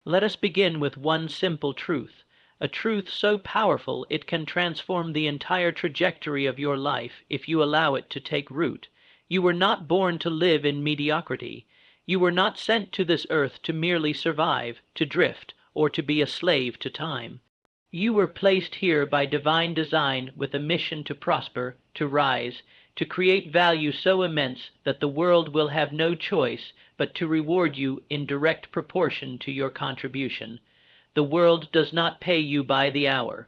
Let us begin with one simple truth, a truth so powerful it can transform the entire trajectory of your life if you allow it to take root. You were not born to live in mediocrity. You were not sent to this earth to merely survive, to drift, or to be a slave to time. You were placed here by divine design with a mission to prosper, to rise, to create value so immense that the world will have no choice but to reward you in direct proportion to your contribution. The world does not pay you by the hour.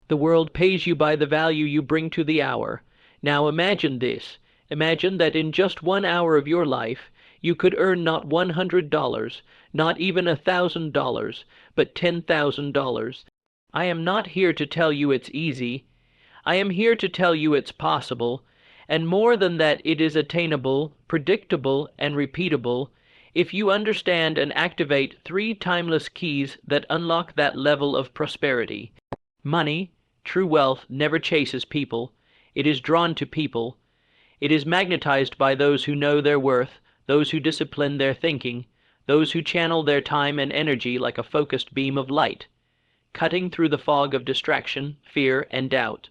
The world pays you by the value you bring to the hour. Now imagine this. Imagine that in just 1 hour of your life, you could earn not $100, not even $1,000, but $10,000. I am not here to tell you it's easy. I am here to tell you it's possible, and more than that, it is attainable, predictable, and repeatable if you understand and activate 3 timeless keys that unlock that level of prosperity. Money, true wealth, never chases people. It is drawn to people. It is magnetized by those who know their worth, those who discipline their thinking, those who channel their time and energy like a focused beam of light, cutting through the fog of distraction, fear, and doubt.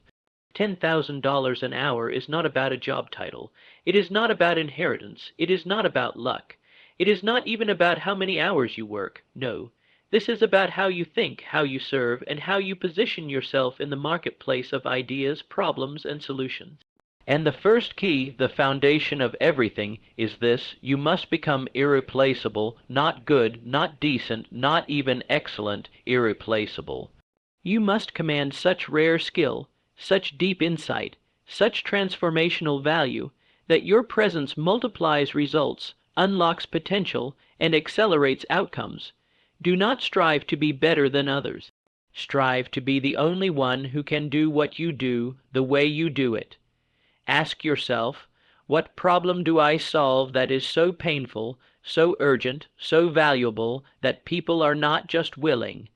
$10,000 an hour is not about a job title. It is not about inheritance. It is not about luck. It is not even about how many hours you work. No, this is about how you think, how you serve, and how you position yourself in the marketplace of ideas, problems, and solutions. And the first key, the foundation of everything, is this: you must become irreplaceable, not good, not decent, not even excellent, irreplaceable. You must command such rare skill, such deep insight, such transformational value, that your presence multiplies results, unlocks potential, and accelerates outcomes. Do not strive to be better than others. Strive to be the only one who can do what you do the way you do it. Ask yourself, what problem do I solve that is so painful, so urgent, so valuable that people are not just willing,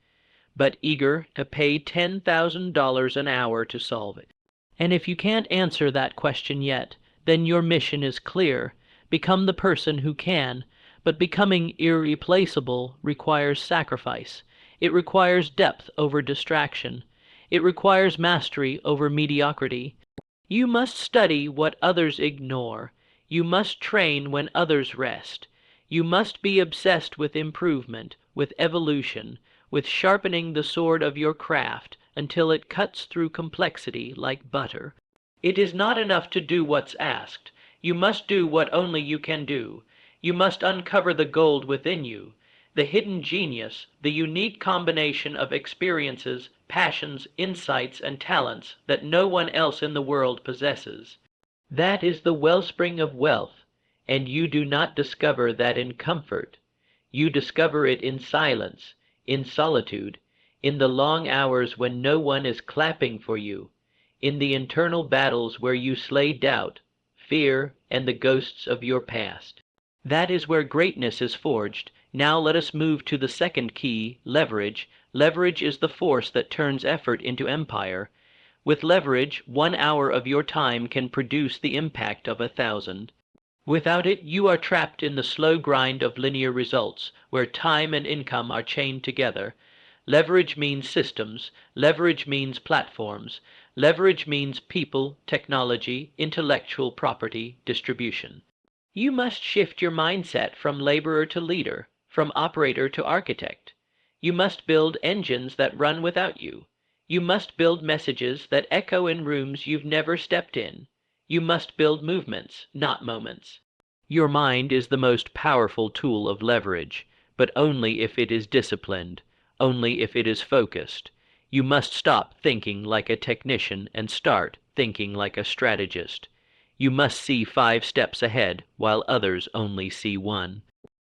but eager to pay $10,000 an hour to solve it? And if you can't answer that question yet, then your mission is clear. Become the person who can, but becoming irreplaceable requires sacrifice. It requires depth over distraction. It requires mastery over mediocrity. You must study what others ignore. You must train when others rest. You must be obsessed with improvement, with evolution, with sharpening the sword of your craft until it cuts through complexity like butter. It is not enough to do what's asked. You must do what only you can do. You must uncover the gold within you, the hidden genius, the unique combination of experiences, passions, insights, and talents that no one else in the world possesses. That is the wellspring of wealth, and you do not discover that in comfort. You discover it in silence, in solitude, in the long hours when no one is clapping for you, in the internal battles where you slay doubt, fear, and the ghosts of your past. That is where greatness is forged. Now let us move to the second key, leverage. Leverage is the force that turns effort into empire. With leverage, 1 hour of your time can produce the impact of 1,000. Without it, you are trapped in the slow grind of linear results, where time and income are chained together. Leverage means systems. Leverage means platforms. Leverage means people, technology, intellectual property, distribution. You must shift your mindset from laborer to leader, from operator to architect. You must build engines that run without you. You must build messages that echo in rooms you've never stepped in. You must build movements, not moments. Your mind is the most powerful tool of leverage, but only if it is disciplined, only if it is focused. You must stop thinking like a technician and start thinking like a strategist. You must see 5 steps ahead, while others only see 1.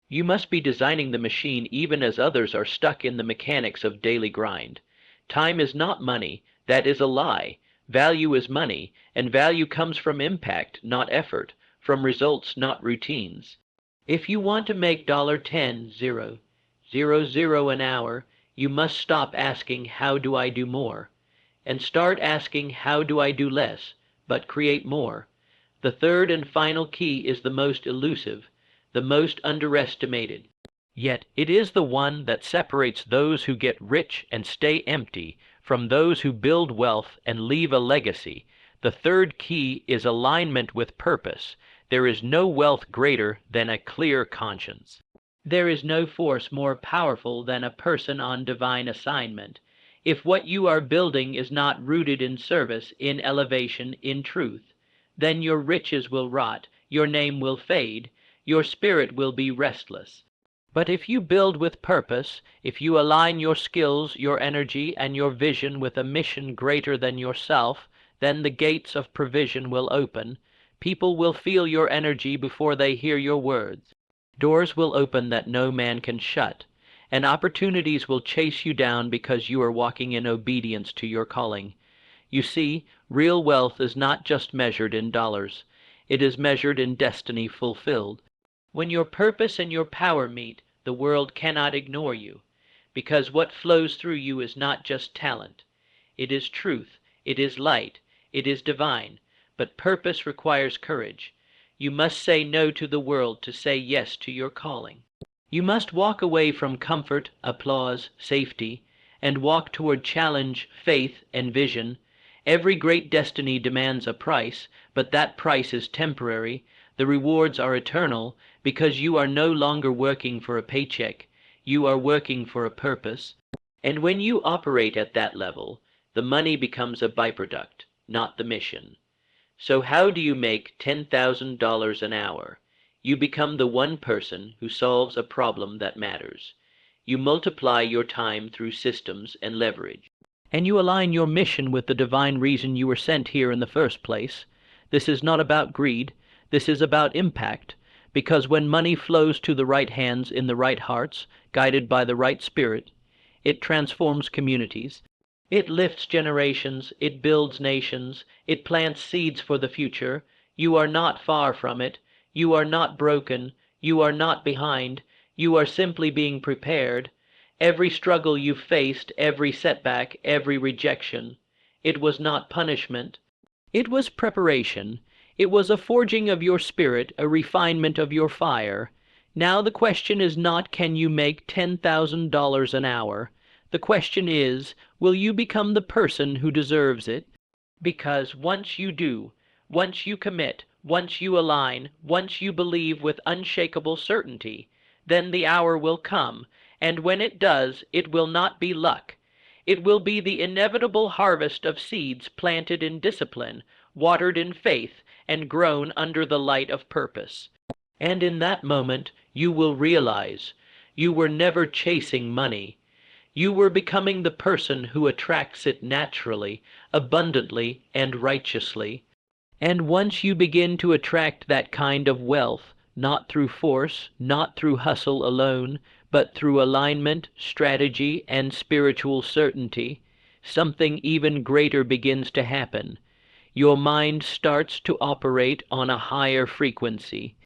You must be designing the machine even as others are stuck in the mechanics of daily grind. Time is not money. That is a lie. Value is money, and value comes from impact, not effort, from results, not routines. If you want to make $10,000 an hour, you must stop asking, how do I do more? And start asking, how do I do less, but create more? The third and final key is the most elusive, the most underestimated. Yet it is the one that separates those who get rich and stay empty from those who build wealth and leave a legacy. The third key is alignment with purpose. There is no wealth greater than a clear conscience. There is no force more powerful than a person on divine assignment. If what you are building is not rooted in service, in elevation, in truth, then your riches will rot, your name will fade, your spirit will be restless. But if you build with purpose, if you align your skills, your energy, and your vision with a mission greater than yourself, then the gates of provision will open. People will feel your energy before they hear your words. Doors will open that no man can shut, and opportunities will chase you down because you are walking in obedience to your calling. You see, real wealth is not just measured in dollars. It is measured in destiny fulfilled. When your purpose and your power meet, the world cannot ignore you, because what flows through you is not just talent. It is truth, it is light, it is divine, but purpose requires courage. You must say no to the world to say yes to your calling. You must walk away from comfort, applause, safety, and walk toward challenge, faith, and vision. Every great destiny demands a price, but that price is temporary. The rewards are eternal, because you are no longer working for a paycheck. You are working for a purpose. And when you operate at that level, the money becomes a byproduct, not the mission. So how do you make $10,000 an hour? You become the one person who solves a problem that matters. You multiply your time through systems and leverage. And you align your mission with the divine reason you were sent here in the first place. This is not about greed. This is about impact, because when money flows to the right hands in the right hearts, guided by the right spirit, it transforms communities. It lifts generations, it builds nations, it plants seeds for the future. You are not far from it. You are not broken. You are not behind. You are simply being prepared. Every struggle you faced, every setback, every rejection, it was not punishment. It was preparation. It was a forging of your spirit, a refinement of your fire. Now the question is not, can you make $10,000 an hour? The question is, will you become the person who deserves it? Because once you do, once you commit, once you align, once you believe with unshakable certainty, then the hour will come, and when it does, it will not be luck. It will be the inevitable harvest of seeds planted in discipline, watered in faith, and grown under the light of purpose. And in that moment, you will realize you were never chasing money. You were becoming the person who attracts it naturally, abundantly, and righteously. And once you begin to attract that kind of wealth, not through force, not through hustle alone, but through alignment, strategy, and spiritual certainty, something even greater begins to happen. Your mind starts to operate on a higher frequency.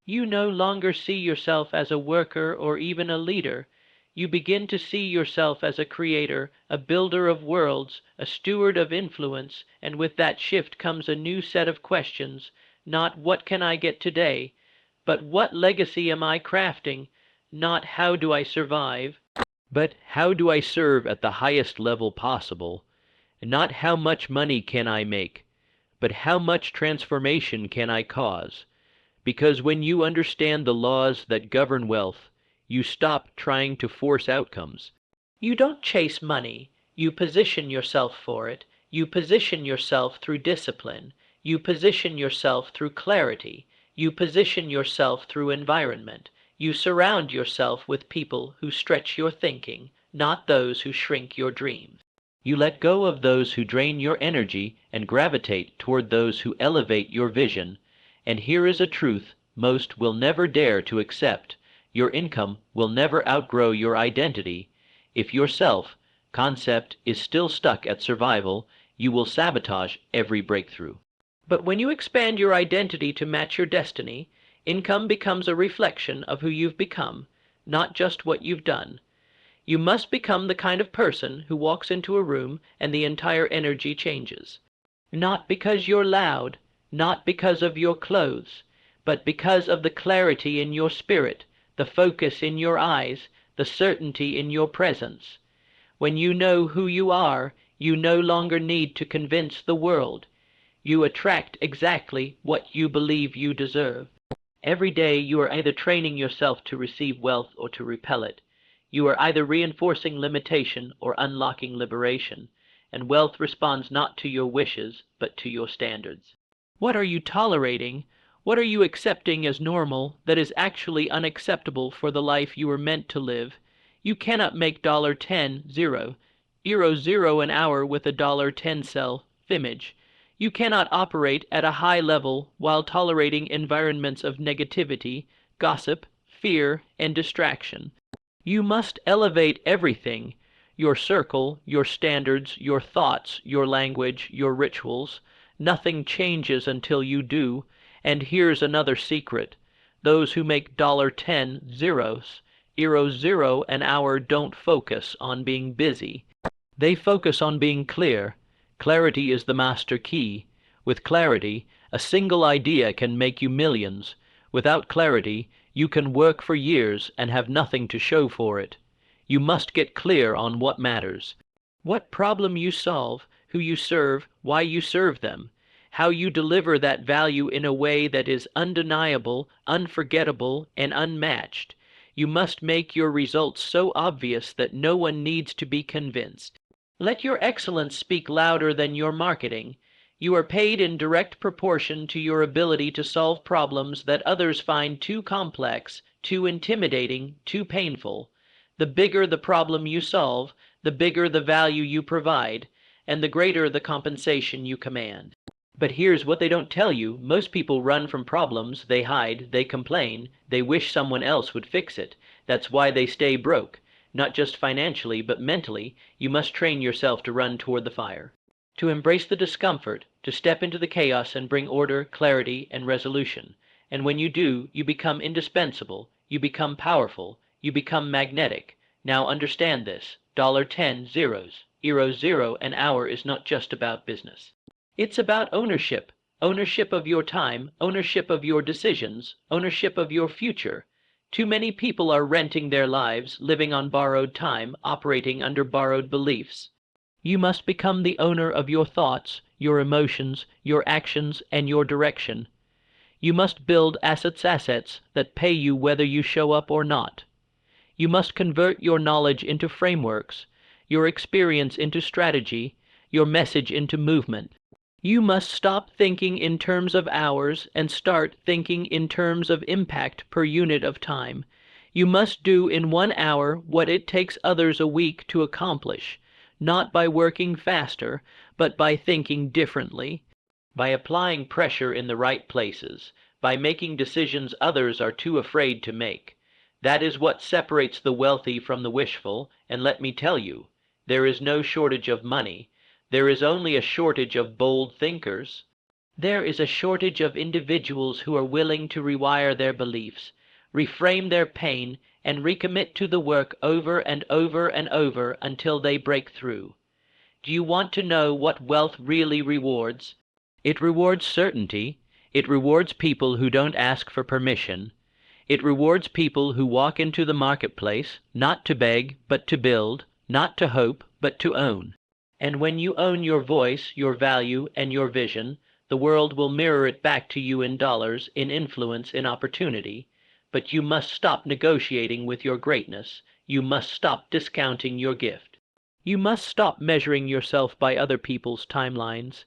You no longer see yourself as a worker or even a leader. You begin to see yourself as a creator, a builder of worlds, a steward of influence, and with that shift comes a new set of questions, not what can I get today, but what legacy am I crafting, not how do I survive, but how do I serve at the highest level possible, not how much money can I make, but how much transformation can I cause? Because when you understand the laws that govern wealth, you stop trying to force outcomes. You don't chase money. You position yourself for it. You position yourself through discipline. You position yourself through clarity. You position yourself through environment. You surround yourself with people who stretch your thinking, not those who shrink your dreams. You let go of those who drain your energy and gravitate toward those who elevate your vision. And here is a truth most will never dare to accept. Your income will never outgrow your identity. If your concept is still stuck at survival, you will sabotage every breakthrough. But when you expand your identity to match your destiny, income becomes a reflection of who you've become, not just what you've done. You must become the kind of person who walks into a room and the entire energy changes. Not because you're loud, not because of your clothes, but because of the clarity in your spirit, the focus in your eyes, the certainty in your presence. When you know who you are, you no longer need to convince the world. You attract exactly what you believe you deserve. Every day you are either training yourself to receive wealth or to repel it. You are either reinforcing limitation or unlocking liberation, and wealth responds not to your wishes, but to your standards. What are you tolerating? What are you accepting as normal that is actually unacceptable for the life you were meant to live? You cannot make $10 zero, euro zero an hour with a $10 cell image. You cannot operate at a high level while tolerating environments of negativity, gossip, fear, and distraction. You must elevate everything: your circle, your standards, your thoughts, your language, your rituals. Nothing changes until you do. And here's another secret: those who make $10 zeros, euro zero an hour don't focus on being busy. They focus on being clear. Clarity is the master key. With clarity, a single idea can make you millions. Without clarity, you can work for years and have nothing to show for it. You must get clear on what matters. What problem you solve, who you serve, why you serve them, how you deliver that value in a way that is undeniable, unforgettable, and unmatched. You must make your results so obvious that no one needs to be convinced. Let your excellence speak louder than your marketing. You are paid in direct proportion to your ability to solve problems that others find too complex, too intimidating, too painful. The bigger the problem you solve, the bigger the value you provide, and the greater the compensation you command. But here's what they don't tell you. Most people run from problems, they hide, they complain, they wish someone else would fix it. That's why they stay broke. Not just financially, but mentally. You must train yourself to run toward the fire, to embrace the discomfort, to step into the chaos and bring order, clarity, and resolution. And when you do, you become indispensable, you become powerful, you become magnetic. Now understand this: $10 zeros, euro zero an hour is not just about business. It's about ownership. Ownership of your time, ownership of your decisions, ownership of your future. Too many people are renting their lives, living on borrowed time, operating under borrowed beliefs. You must become the owner of your thoughts, your emotions, your actions, and your direction. You must build assets that pay you whether you show up or not. You must convert your knowledge into frameworks, your experience into strategy, your message into movement. You must stop thinking in terms of hours and start thinking in terms of impact per unit of time. You must do in 1 hour what it takes others a week to accomplish, not by working faster, but by thinking differently, by applying pressure in the right places, by making decisions others are too afraid to make. That is what separates the wealthy from the wishful, and let me tell you, there is no shortage of money. There is only a shortage of bold thinkers. There is a shortage of individuals who are willing to rewire their beliefs, reframe their pain, and recommit to the work over and over and over until they break through. Do you want to know what wealth really rewards? It rewards certainty. It rewards people who don't ask for permission. It rewards people who walk into the marketplace, not to beg, but to build, not to hope, but to own. And when you own your voice, your value, and your vision, the world will mirror it back to you in dollars, in influence, in opportunity. But you must stop negotiating with your greatness. You must stop discounting your gift. You must stop measuring yourself by other people's timelines.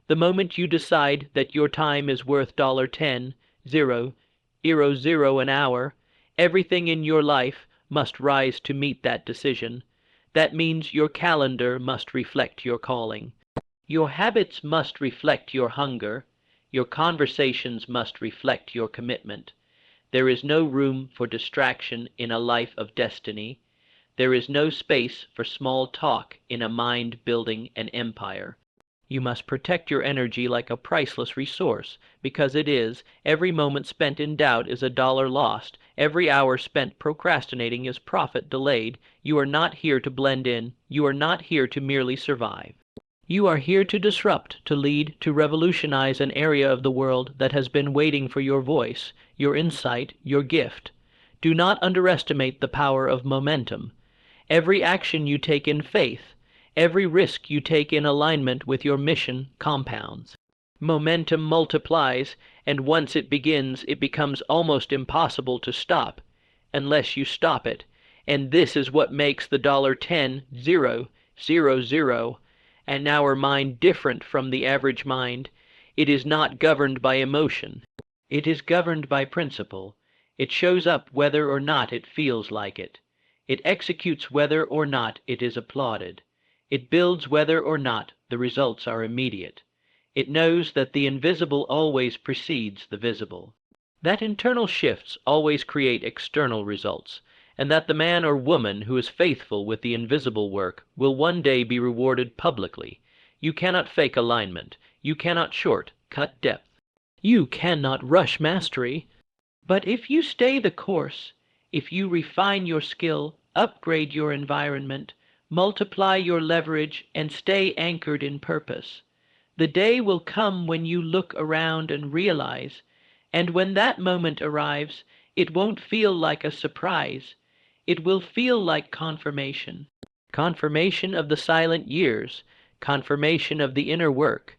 The moment you decide that your time is worth $10 zero, euro zero an hour, everything in your life must rise to meet that decision. That means your calendar must reflect your calling. Your habits must reflect your hunger. Your conversations must reflect your commitment. There is no room for distraction in a life of destiny. There is no space for small talk in a mind building an empire. You must protect your energy like a priceless resource, because it is. Every moment spent in doubt is a dollar lost. Every hour spent procrastinating is profit delayed. You are not here to blend in. You are not here to merely survive. You are here to disrupt, to lead, to revolutionize an area of the world that has been waiting for your voice, your insight, your gift. Do not underestimate the power of momentum. Every action you take in faith, every risk you take in alignment with your mission compounds. Momentum multiplies, and once it begins, it becomes almost impossible to stop, unless you stop it. And this is what makes the $10,000 and our mind different from the average mind. It is not governed by emotion. It is governed by principle. It shows up whether or not it feels like it. It executes whether or not it is applauded. It builds whether or not the results are immediate. It knows that the invisible always precedes the visible, that internal shifts always create external results, and that the man or woman who is faithful with the invisible work will one day be rewarded publicly. You cannot fake alignment. You cannot short-cut depth. You cannot rush mastery. But if you stay the course, if you refine your skill, upgrade your environment, multiply your leverage, and stay anchored in purpose, the day will come when you look around and realize, and when that moment arrives, it won't feel like a surprise. It will feel like confirmation. Confirmation of the silent years, confirmation of the inner work,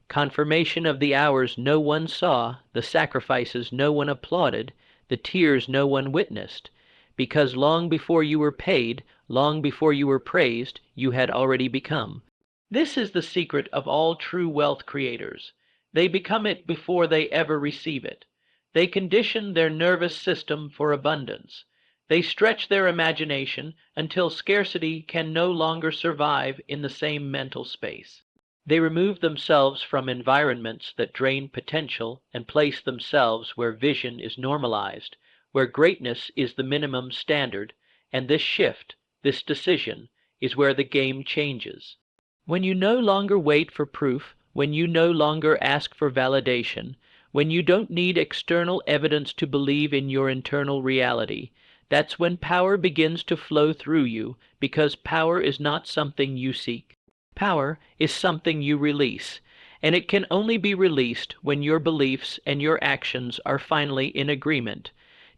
confirmation of the hours no one saw, the sacrifices no one applauded, the tears no one witnessed, because long before you were paid, long before you were praised, you had already become. This is the secret of all true wealth creators. They become it before they ever receive it. They condition their nervous system for abundance. They stretch their imagination until scarcity can no longer survive in the same mental space. They remove themselves from environments that drain potential and place themselves where vision is normalized, where greatness is the minimum standard, and this shift, this decision, is where the game changes. When you no longer wait for proof, when you no longer ask for validation, when you don't need external evidence to believe in your internal reality, that's when power begins to flow through you, because power is not something you seek. Power is something you release, and it can only be released when your beliefs and your actions are finally in agreement.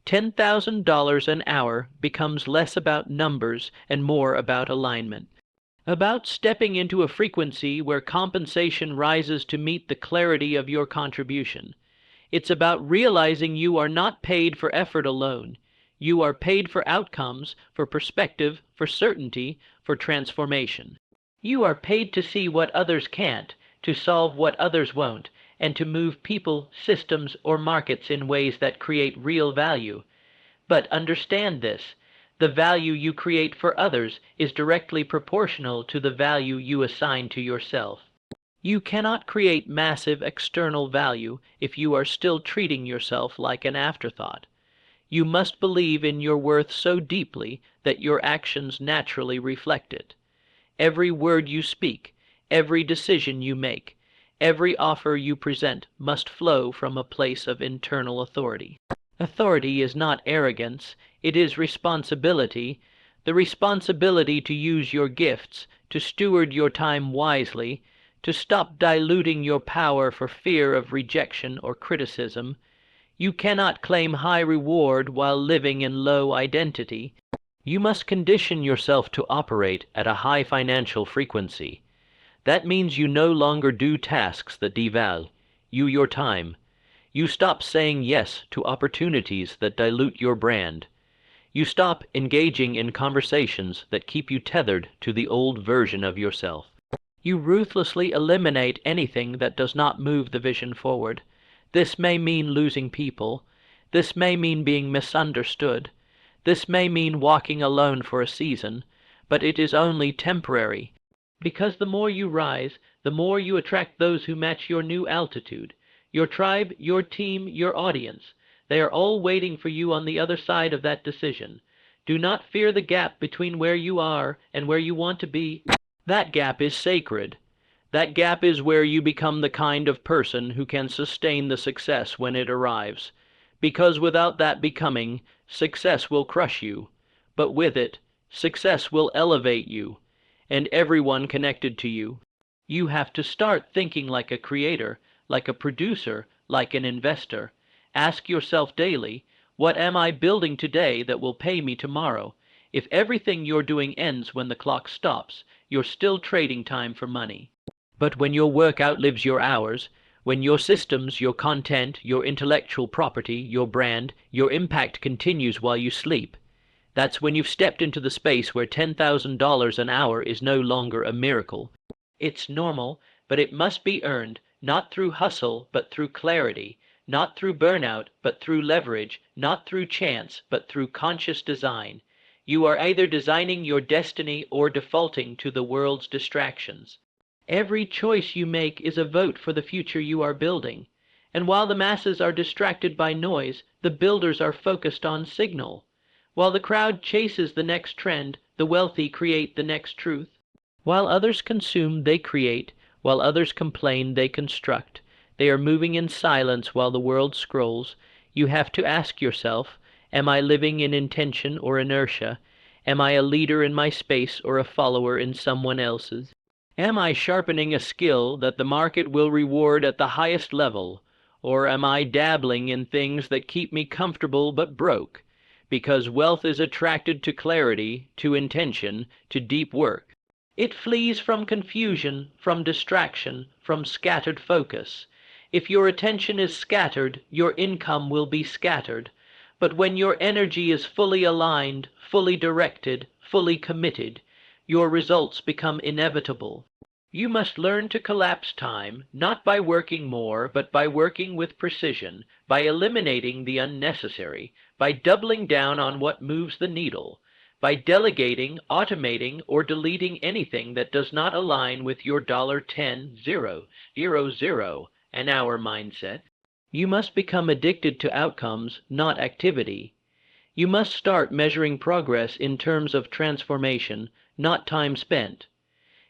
$10,000 an hour becomes less about numbers and more about alignment. About stepping into a frequency where compensation rises to meet the clarity of your contribution. It's about realizing you are not paid for effort alone. You are paid for outcomes, for perspective, for certainty, for transformation. You are paid to see what others can't, to solve what others won't, and to move people, systems, or markets in ways that create real value. But understand this. The value you create for others is directly proportional to the value you assign to yourself. You cannot create massive external value if you are still treating yourself like an afterthought. You must believe in your worth so deeply that your actions naturally reflect it. Every word you speak, every decision you make, every offer you present must flow from a place of internal authority. Authority is not arrogance, it is responsibility, the responsibility to use your gifts, to steward your time wisely, to stop diluting your power for fear of rejection or criticism. You cannot claim high reward while living in low identity. You must condition yourself to operate at a high financial frequency. That means you no longer do tasks that devalue your time. You stop saying yes to opportunities that dilute your brand. You stop engaging in conversations that keep you tethered to the old version of yourself. You ruthlessly eliminate anything that does not move the vision forward. This may mean losing people. This may mean being misunderstood. This may mean walking alone for a season, but it is only temporary, because the more you rise, the more you attract those who match your new altitude. Your tribe, your team, your audience, they are all waiting for you on the other side of that decision. Do not fear the gap between where you are and where you want to be. That gap is sacred. That gap is where you become the kind of person who can sustain the success when it arrives. Because without that becoming, success will crush you. But with it, success will elevate you, and everyone connected to you. You have to start thinking like a creator, like a producer, like an investor. Ask yourself daily, What am I building today that will pay me tomorrow? If everything you're doing ends when the clock stops, you're still trading time for money. But when your work outlives your hours, when your systems, your content, your intellectual property, your brand, your impact continues while you sleep, that's when you've stepped into the space where $10,000 an hour is no longer a miracle. It's normal, but it must be earned, not through hustle, but through clarity, not through burnout, but through leverage, not through chance, but through conscious design. You are either designing your destiny or defaulting to the world's distractions. Every choice you make is a vote for the future you are building. And while the masses are distracted by noise, the builders are focused on signal. While the crowd chases the next trend, the wealthy create the next truth. While others consume, they create. While others complain, they construct. They are moving in silence while the world scrolls. You have to ask yourself, am I living in intention or inertia? Am I a leader in my space or a follower in someone else's? Am I sharpening a skill that the market will reward at the highest level, or am I dabbling in things that keep me comfortable but broke? Because wealth is attracted to clarity, to intention, to deep work. It flees from confusion, from distraction, from scattered focus. If your attention is scattered, your income will be scattered. But when your energy is fully aligned, fully directed, fully committed, your results become inevitable. You must learn to collapse time, not by working more, but by working with precision, by eliminating the unnecessary, by doubling down on what moves the needle, by delegating, automating, or deleting anything that does not align with your $10,000 an hour mindset. You must become addicted to outcomes, not activity. You must start measuring progress in terms of transformation, not time spent.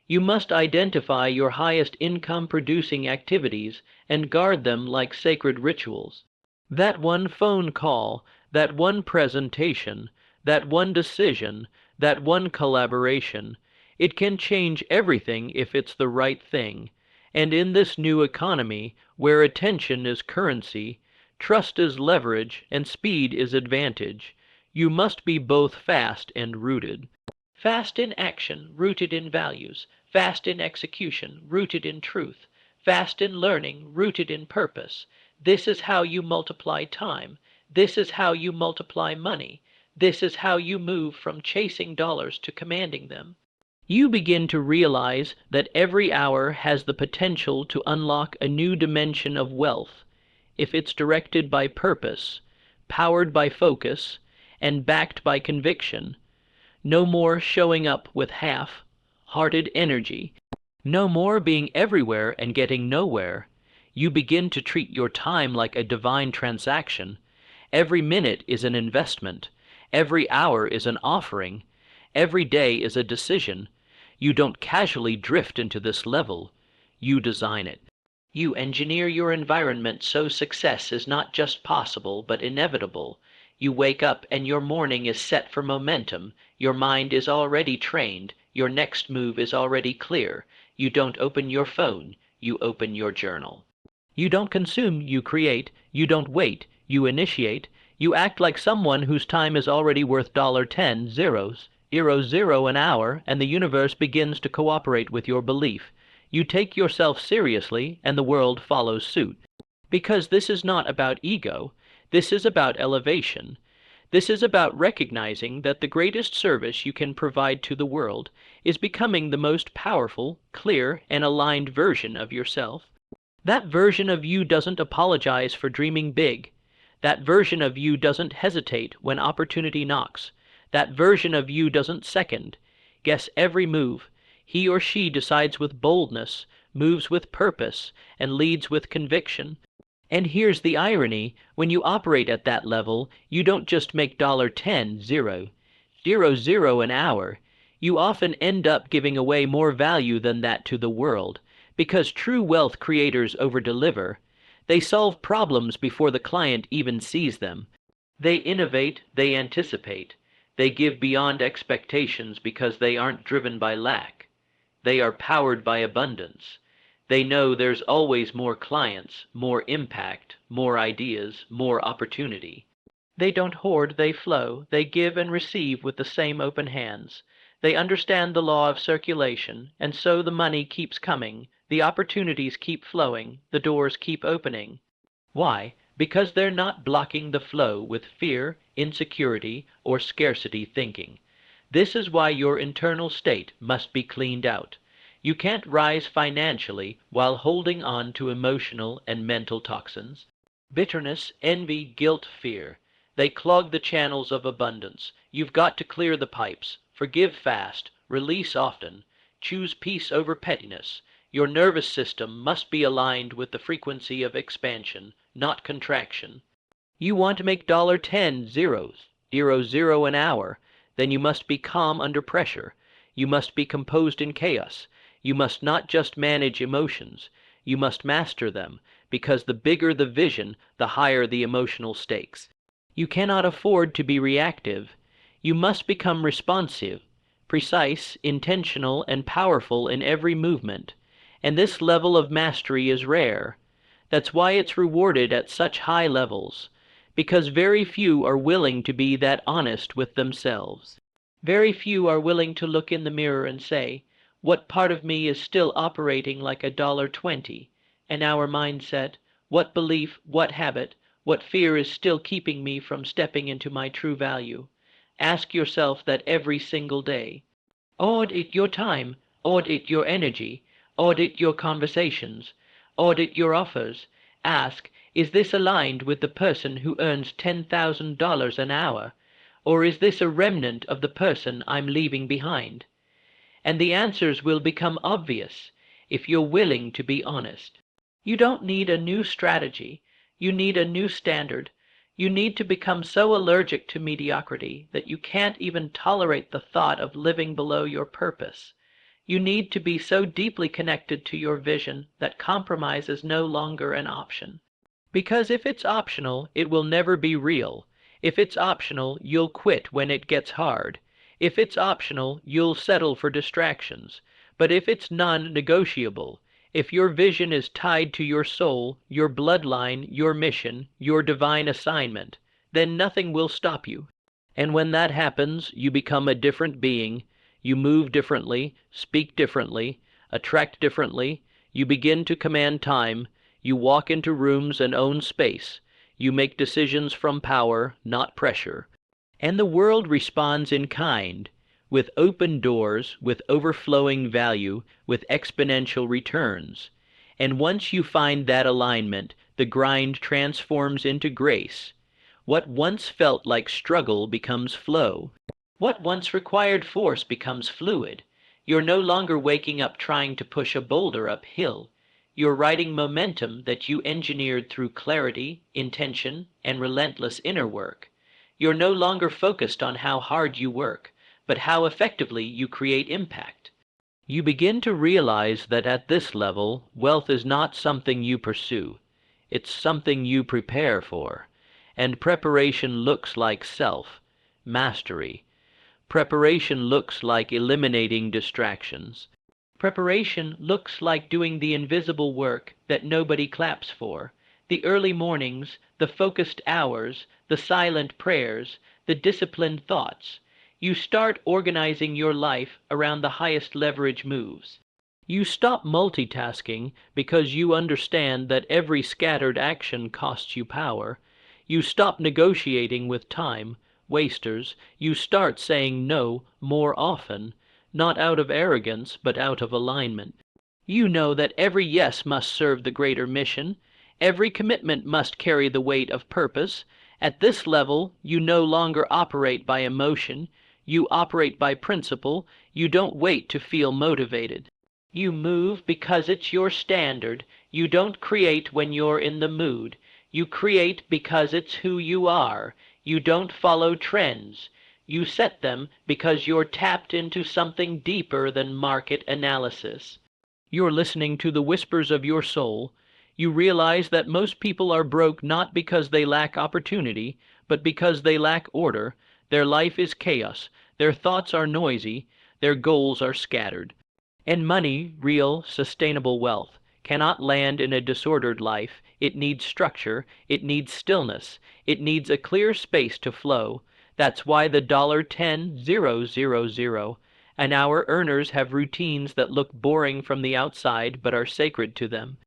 You must identify your highest income-producing activities and guard them like sacred rituals. That one phone call, that one presentation, that one decision, that one collaboration, it can change everything if it's the right thing. And in this new economy, where attention is currency, trust is leverage, and speed is advantage, you must be both fast and rooted. Fast in action, rooted in values. Fast in execution, rooted in truth. Fast in learning, rooted in purpose. This is how you multiply time. This is how you multiply money. This is how you move from chasing dollars to commanding them. You begin to realize that every hour has the potential to unlock a new dimension of wealth if it's directed by purpose, powered by focus, and backed by conviction. No more showing up with half-hearted energy. No more being everywhere and getting nowhere. You begin to treat your time like a divine transaction. Every minute is an investment. Every hour is an offering. Every day is a decision. You don't casually drift into this level. You design it. You engineer your environment so success is not just possible but inevitable. You wake up and your morning is set for momentum. Your mind is already trained. Your next move is already clear. You don't open your phone. You open your journal. You don't consume, you create. You don't wait, you initiate. You act like someone whose time is already worth $10 an hour, and the universe begins to cooperate with your belief. You take yourself seriously, and the world follows suit. Because this is not about ego. This is about elevation. This is about recognizing that the greatest service you can provide to the world is becoming the most powerful, clear, and aligned version of yourself. That version of you doesn't apologize for dreaming big. That version of you doesn't hesitate when opportunity knocks. That version of you doesn't second, guess every move. He or she decides with boldness, moves with purpose, and leads with conviction. And here's the irony, when you operate at that level, you don't just make $10,000 an hour. You often end up giving away more value than that to the world, because true wealth creators over-deliver. They solve problems before the client even sees them. They innovate, they anticipate. They give beyond expectations because they aren't driven by lack. They are powered by abundance. They know there's always more clients, more impact, more ideas, more opportunity. They don't hoard, they flow, they give and receive with the same open hands. They understand the law of circulation, and so the money keeps coming, the opportunities keep flowing, the doors keep opening. Why? Because they're not blocking the flow with fear, insecurity, or scarcity thinking. This is why your internal state must be cleaned out. You can't rise financially while holding on to emotional and mental toxins. Bitterness, envy, guilt, fear. They clog the channels of abundance. You've got to clear the pipes. Forgive fast. Release often. Choose peace over pettiness. Your nervous system must be aligned with the frequency of expansion, not contraction. You want to make $10 zeros, 0 an hour, then you must be calm under pressure. You must be composed in chaos. You must not just manage emotions. You must master them, because the bigger the vision, the higher the emotional stakes. You cannot afford to be reactive. You must become responsive, precise, intentional, and powerful in every movement. And this level of mastery is rare. That's why it's rewarded at such high levels, because very few are willing to be that honest with themselves. Very few are willing to look in the mirror and say, what part of me is still operating like $20, and our mindset, what belief, what habit, what fear is still keeping me from stepping into my true value? Ask yourself that every single day. Audit your time, audit your energy, audit your conversations, audit your offers. Ask, is this aligned with the person who earns $10,000 an hour, or is this a remnant of the person I'm leaving behind? And the answers will become obvious if you're willing to be honest. You don't need a new strategy. You need a new standard. You need to become so allergic to mediocrity that you can't even tolerate the thought of living below your purpose. You need to be so deeply connected to your vision that compromise is no longer an option. Because if it's optional, it will never be real. If it's optional, you'll quit when it gets hard. If it's optional, you'll settle for distractions. But if it's non-negotiable, if your vision is tied to your soul, your bloodline, your mission, your divine assignment, then nothing will stop you. And when that happens, you become a different being. You move differently, speak differently, attract differently. You begin to command time. You walk into rooms and own space. You make decisions from power, not pressure. And the world responds in kind, with open doors, with overflowing value, with exponential returns. And once you find that alignment, the grind transforms into grace. What once felt like struggle becomes flow. What once required force becomes fluid. You're no longer waking up trying to push a boulder uphill. You're riding momentum that you engineered through clarity, intention, and relentless inner work. You're no longer focused on how hard you work, but how effectively you create impact. You begin to realize that at this level, wealth is not something you pursue. It's something you prepare for. And preparation looks like mastery. Preparation looks like eliminating distractions. Preparation looks like doing the invisible work that nobody claps for. The early mornings, the focused hours, the silent prayers, the disciplined thoughts. You start organizing your life around the highest leverage moves. You stop multitasking because you understand that every scattered action costs you power. You stop negotiating with time, wasters. You start saying no more often, not out of arrogance, but out of alignment. You know that every yes must serve the greater mission. Every commitment must carry the weight of purpose. At this level, you no longer operate by emotion. You operate by principle. You don't wait to feel motivated. You move because it's your standard. You don't create when you're in the mood. You create because it's who you are. You don't follow trends. You set them because you're tapped into something deeper than market analysis. You're listening to the whispers of your soul. You realize that most people are broke not because they lack opportunity, but because they lack order. Their life is chaos. Their thoughts are noisy. Their goals are scattered. And money, real, sustainable wealth, cannot land in a disordered life. It needs structure. It needs stillness. It needs a clear space to flow. That's why the $10,000 an hour earners have routines that look boring from the outside but are sacred to them.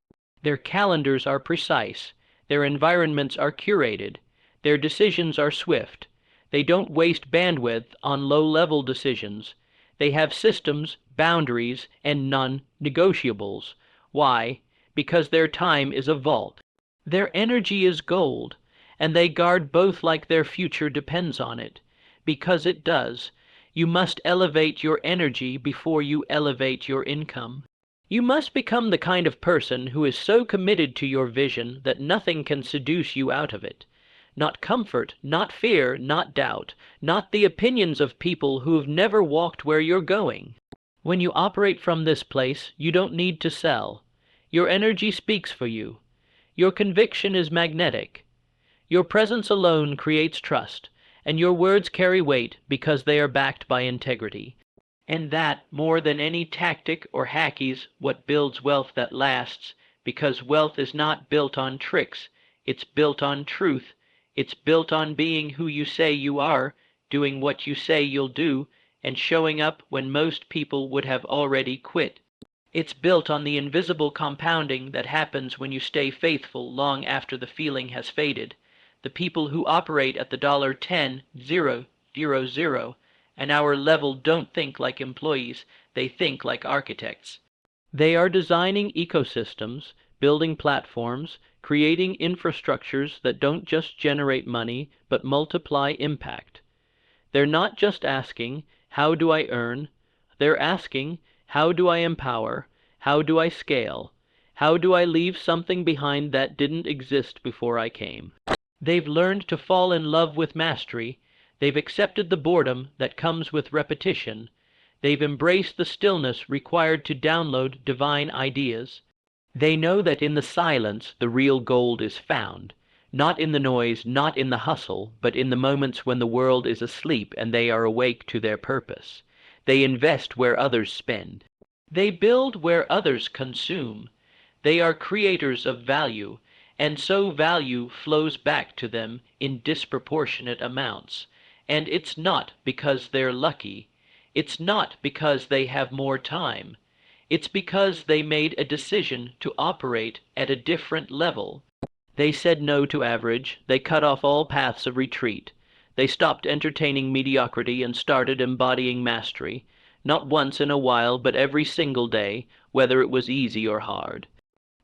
Their calendars are precise. Their environments are curated. Their decisions are swift. They don't waste bandwidth on low-level decisions. They have systems, boundaries, and non-negotiables. Why? Because their time is a vault. Their energy is gold, and they guard both like their future depends on it. Because it does. You must elevate your energy before you elevate your income. You must become the kind of person who is so committed to your vision that nothing can seduce you out of it. Not comfort, not fear, not doubt, not the opinions of people who have never walked where you're going. When you operate from this place, you don't need to sell. Your energy speaks for you. Your conviction is magnetic. Your presence alone creates trust, and your words carry weight because they are backed by integrity. And that, more than any tactic or hackies, what builds wealth that lasts, because wealth is not built on tricks, it's built on truth. It's built on being who you say you are, doing what you say you'll do, and showing up when most people would have already quit. It's built on the invisible compounding that happens when you stay faithful long after the feeling has faded. The people who operate at the $10,000 an hour level don't think like employees, they think like architects. They are designing ecosystems, building platforms, creating infrastructures that don't just generate money, but multiply impact. They're not just asking, how do I earn? They're asking, how do I empower? How do I scale? How do I leave something behind that didn't exist before I came? They've learned to fall in love with mastery. They've accepted the boredom that comes with repetition. They've embraced the stillness required to download divine ideas. They know that in the silence the real gold is found, not in the noise, not in the hustle, but in the moments when the world is asleep and they are awake to their purpose. They invest where others spend. They build where others consume. They are creators of value, and so value flows back to them in disproportionate amounts. And it's not because they're lucky. It's not because they have more time. It's because they made a decision to operate at a different level. They said no to average. They cut off all paths of retreat. They stopped entertaining mediocrity and started embodying mastery, not once in a while, but every single day, whether it was easy or hard.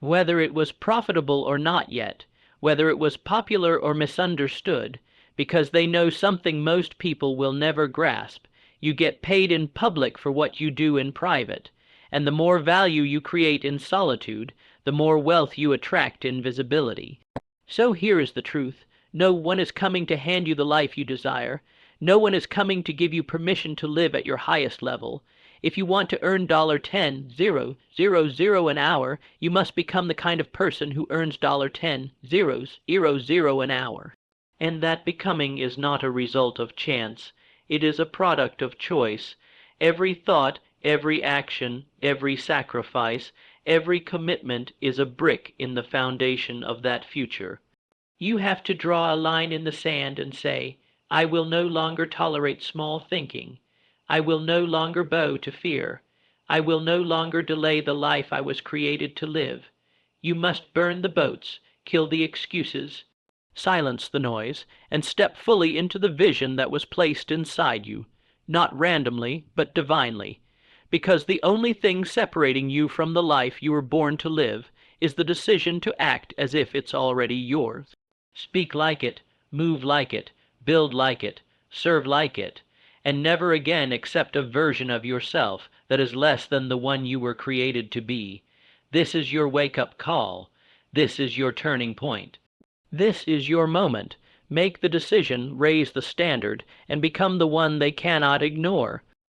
Whether it was profitable or not yet, whether it was popular or misunderstood, because they know something most people will never grasp. You get paid in public for what you do in private. And the more value you create in solitude, the more wealth you attract in visibility. So here is the truth. No one is coming to hand you the life you desire. No one is coming to give you permission to live at your highest level. If you want to earn $10,000 an hour, you must become the kind of person who earns $10,000 an hour. And that becoming is not a result of chance. It is a product of choice. Every thought, every action, every sacrifice, every commitment is a brick in the foundation of that future. You have to draw a line in the sand and say, I will no longer tolerate small thinking. I will no longer bow to fear. I will no longer delay the life I was created to live. You must burn the boats, kill the excuses, silence the noise, and step fully into the vision that was placed inside you, not randomly, but divinely. Because the only thing separating you from the life you were born to live is the decision to act as if it's already yours. Speak like it, move like it, build like it, serve like it, and never again accept a version of yourself that is less than the one you were created to be. This is your wake-up call. This is your turning point. This is your moment. Make the decision, raise the standard, and become the one they cannot ignore.